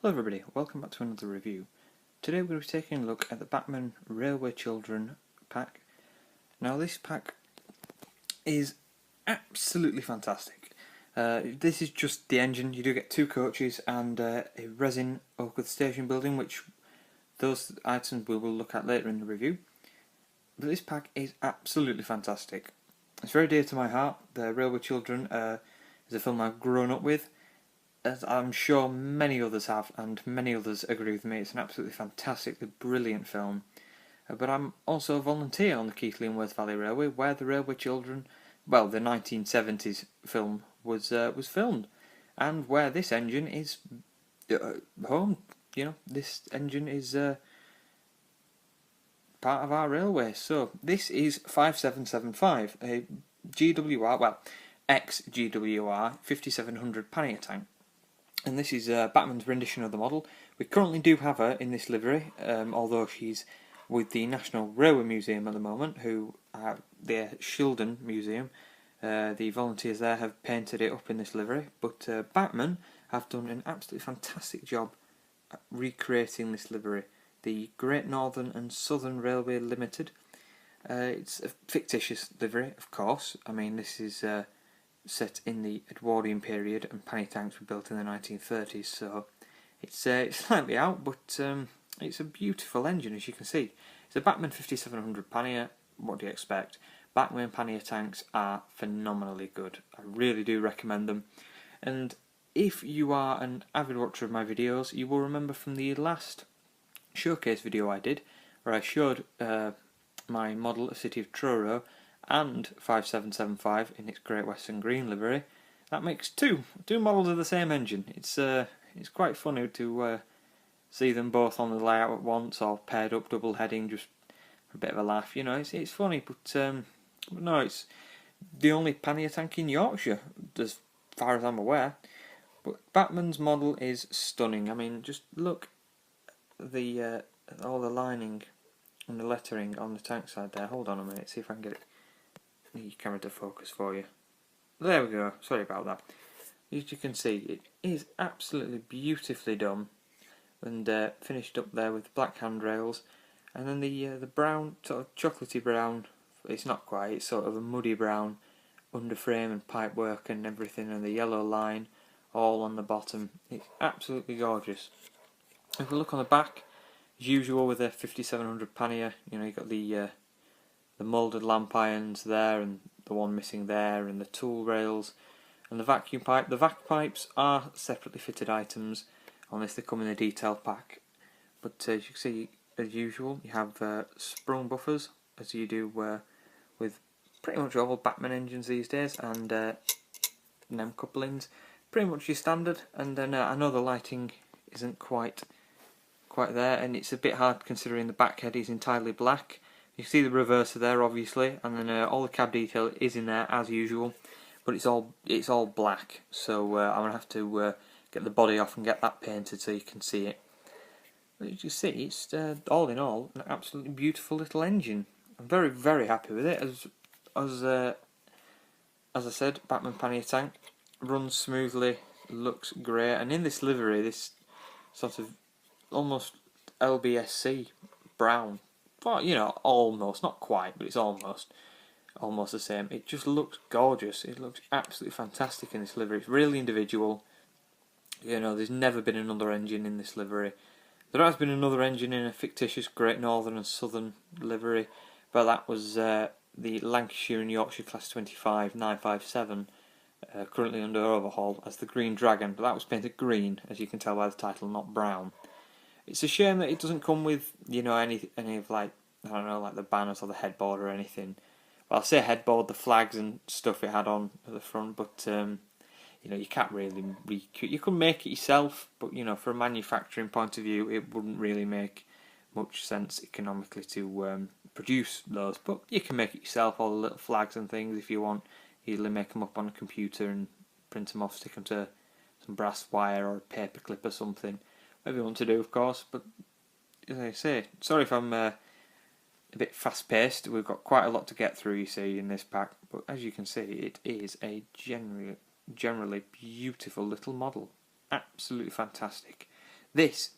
Hello everybody, welcome back to another review. Today we're going to be taking a look at the Bachmann Railway Children pack. Now this pack is absolutely fantastic. This is just the engine. You do get two coaches and a resin Oakwood station building, which those items we will look at later in the review. But this pack is absolutely fantastic. It's very dear to my heart. The Railway Children is a film I've grown up with, as I'm sure many others have, and many others agree with me. It's an absolutely fantastically brilliant film. But I'm also a volunteer on the Keighley and Worth Valley Railway, where the Railway Children, well, the 1970s film was filmed, and where this engine is home. You know, this engine is part of our railway. So this is 5775, a GWR, well, ex-GWR 5700 pannier tank. And this is Bachmann's rendition of the model. We currently do have her in this livery, although she's with the National Railway Museum at the moment, who are the Shildon Museum. The volunteers there have painted it up in this livery, but Bachmann have done an absolutely fantastic job at recreating this livery. The Great Northern and Southern Railway Limited. It's a fictitious livery, of course. I mean, this is set in the Edwardian period, and pannier tanks were built in the 1930s, so it's slightly out, but it's a beautiful engine, as you can see. It's a Bachmann 5700 pannier. What do you expect? Bachmann pannier tanks are phenomenally good. I really do recommend them, and if you are an avid watcher of my videos, you will remember from the last showcase video I did, where I showed my model of City of Truro and 5775 in its Great Western Green livery. That makes two models of the same engine. It's quite funny to see them both on the layout at once, or paired up, double heading, just for a bit of a laugh. You know, it's funny, but no, it's the only pannier tank in Yorkshire, as far as I'm aware. But Bachmann's model is stunning. I mean, just look at the all the lining and the lettering on the tank side there. Hold on a minute, see if I can get the camera to focus for you. There we go, sorry about that. As you can see, it is absolutely beautifully done, and finished up there with black handrails, and then the brown, sort of chocolatey brown, it's not quite, it's sort of a muddy brown underframe and pipework and everything, and the yellow line all on the bottom. It's absolutely gorgeous. If we look on the back, as usual with a 5700 pannier, you know, you've got the moulded lamp irons there, and the one missing there, and the tool rails, and the vacuum pipe. The vac pipes are separately fitted items on this. They come in a detail pack, but as you can see, as usual, you have sprung buffers, as you do with pretty much all Bachmann engines these days, and NEM couplings, pretty much your standard. And then I know the lighting isn't quite there, and it's a bit hard considering the back head is entirely black. You see the reverser there, obviously, and then all the cab detail is in there as usual, but it's all black. So I'm gonna have to get the body off and get that painted so you can see it. But as you see, it's all in all an absolutely beautiful little engine. I'm very, very happy with it. As I said, Bachmann pannier tank runs smoothly, looks great, and in this livery, this sort of almost LBSC brown. Well, you know, almost, not quite, but it's almost the same. It just looks gorgeous. It looks absolutely fantastic in this livery. It's really individual. You know, there's never been another engine in this livery. There has been another engine in a fictitious Great Northern and Southern livery, but that was the Lancashire and Yorkshire Class 25 957, currently under overhaul as the Green Dragon, but that was painted green, as you can tell by the title, not brown. It's a shame that it doesn't come with, you know, any of, like, I don't know, like the banners or the headboard or anything. Well, I'll say headboard, the flags and stuff it had on at the front, but you know, you can't really you can make it yourself, but you know, from a manufacturing point of view, it wouldn't really make much sense economically to produce those. But you can make it yourself, all the little flags and things if you want. Easily make them up on a computer and print them off, stick them to some brass wire or a paper clip or something. Whatever you want to do, of course, but as I say, sorry if I'm a bit fast-paced. We've got quite a lot to get through, you see, in this pack, but as you can see, it is a generally beautiful little model. Absolutely fantastic. This,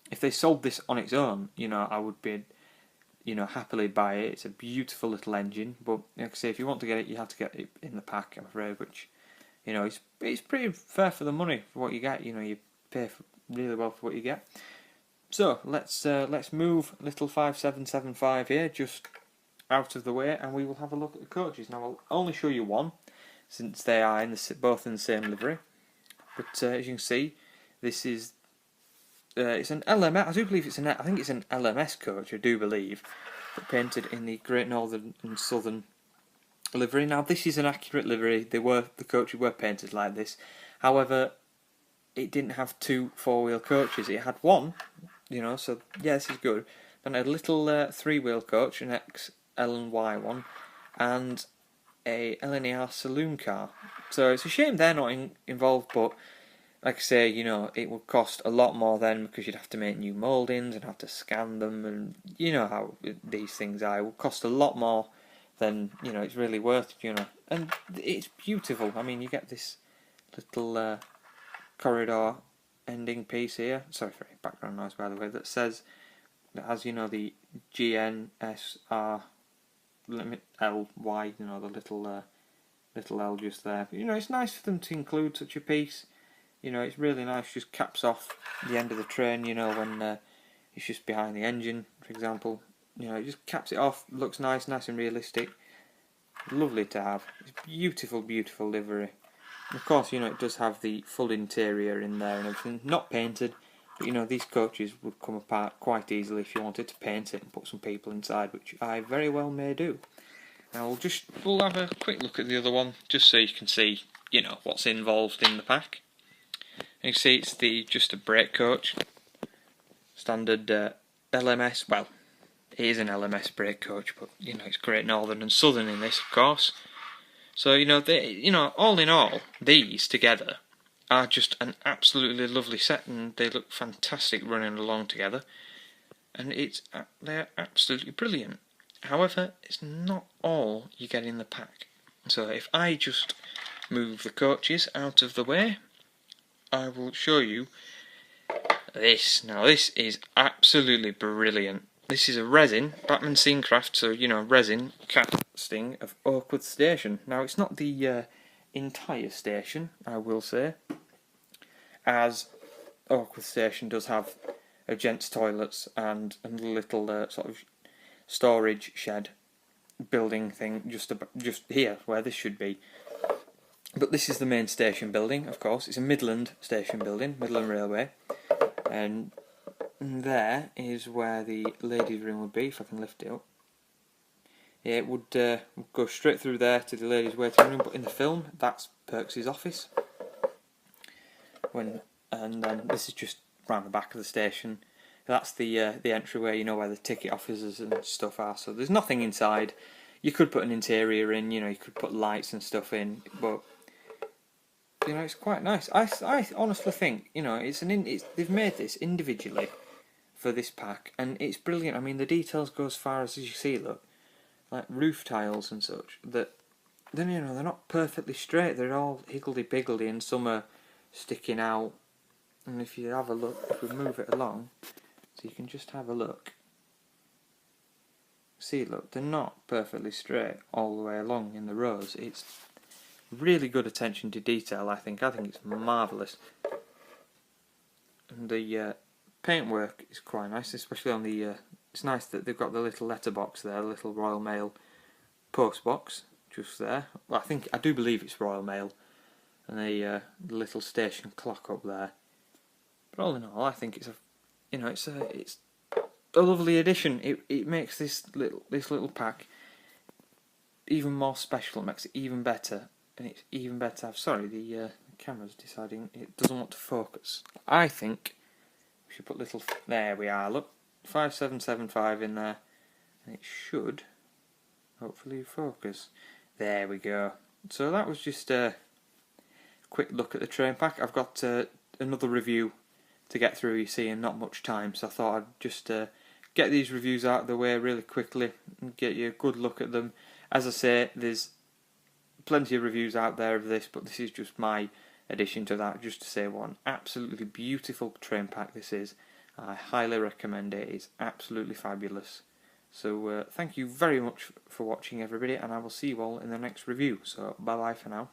if they sold this on its own, I would be, happily buy it. It's a beautiful little engine, but like I say, if you want to get it, you have to get it in the pack, I'm afraid, which, it's pretty fair for the money for what you get. You pay really well for what you get. So let's move little 5775 here just out of the way, and we will have a look at the coaches. Now I'll only show you one, since they are both in the same livery. But as you can see, this is it's an LMS. I do believe I think it's an LMS coach. I do believe, but painted in the Great Northern and Southern livery. Now this is an accurate livery. The coaches were painted like this. However, it didn't have 2 4-wheel coaches. It had one. So yeah, this is good. Then a little 3-wheel coach, an X-L&Y one, and a LNER saloon car. So it's a shame they're not involved, but like I say, it would cost a lot more then, because you'd have to make new mouldings and have to scan them, and you know how these things are. It would cost a lot more than, it's really worth it, And it's beautiful. I mean, you get this little corridor ending piece here. Sorry for background noise, by the way. That has the GNSR limit LY. The little L just there. But, it's nice for them to include such a piece. It's really nice. Just caps off the end of the train. When it's just behind the engine, for example. It just caps it off. Looks nice and realistic. Lovely to have. It's beautiful, beautiful livery. Of course, it does have the full interior in there and everything. Not painted, but these coaches would come apart quite easily if you wanted to paint it and put some people inside, which I very well may do. Now we'll have a quick look at the other one, just so you can see, what's involved in the pack. And you see it's just a brake coach, standard LMS. Well, it is an LMS brake coach, but it's Great Northern and Southern in this, of course. So all in all, these together are just an absolutely lovely set, and they look fantastic running along together. And they're absolutely brilliant. However, it's not all you get in the pack. So if I just move the coaches out of the way, I will show you this. Now this is absolutely brilliant. This is a resin, Bachmann Scene Craft, so resin casting of Oakwood Station. Now it's not the entire station, I will say, as Oakwood Station does have a gents' toilets and a little sort of storage shed building thing just here where this should be. But this is the main station building, of course. It's a Midland station building, Midland Railway, and there is where the ladies' room would be, if I can lift it up. Yeah, it would go straight through there to the ladies' waiting room, but in the film, that's Perks's office. And then this is just round the back of the station. That's the entryway, where the ticket officers and stuff are. So there's nothing inside. You could put an interior in, you could put lights and stuff in, but it's quite nice. I honestly think, they've made this individually for this pack, and it's brilliant. I mean, the details go as far as you see, look, like roof tiles and such, that then they're not perfectly straight. They're all higgledy-piggledy, and some are sticking out. And if you have a look, if we move it along, so you can just have a look. See, look, they're not perfectly straight all the way along in the rows. It's really good attention to detail, I think. I think it's marvellous. And the paintwork is quite nice, especially on the... it's nice that they've got the little letterbox there, the little Royal Mail post box just there. Well, I do believe it's Royal Mail. And the little station clock up there. But all in all, I think it's a lovely addition. It makes this little pack even more special. It makes it even better, and it's even better. Sorry, the camera's deciding it doesn't want to focus. I think we should put little. There we are. Look, 5775 in there, and it should hopefully focus. There we go. So that was just a quick look at the train pack. I've got another review to get through, you see, in not much time, so I thought I'd just get these reviews out of the way really quickly and get you a good look at them. As I say, there's plenty of reviews out there of this, but this is just my addition to that, just to say what an absolutely beautiful train pack this is. I highly recommend it. It's absolutely fabulous. So thank you very much for watching, everybody, and I will see you all in the next review. So bye bye for now.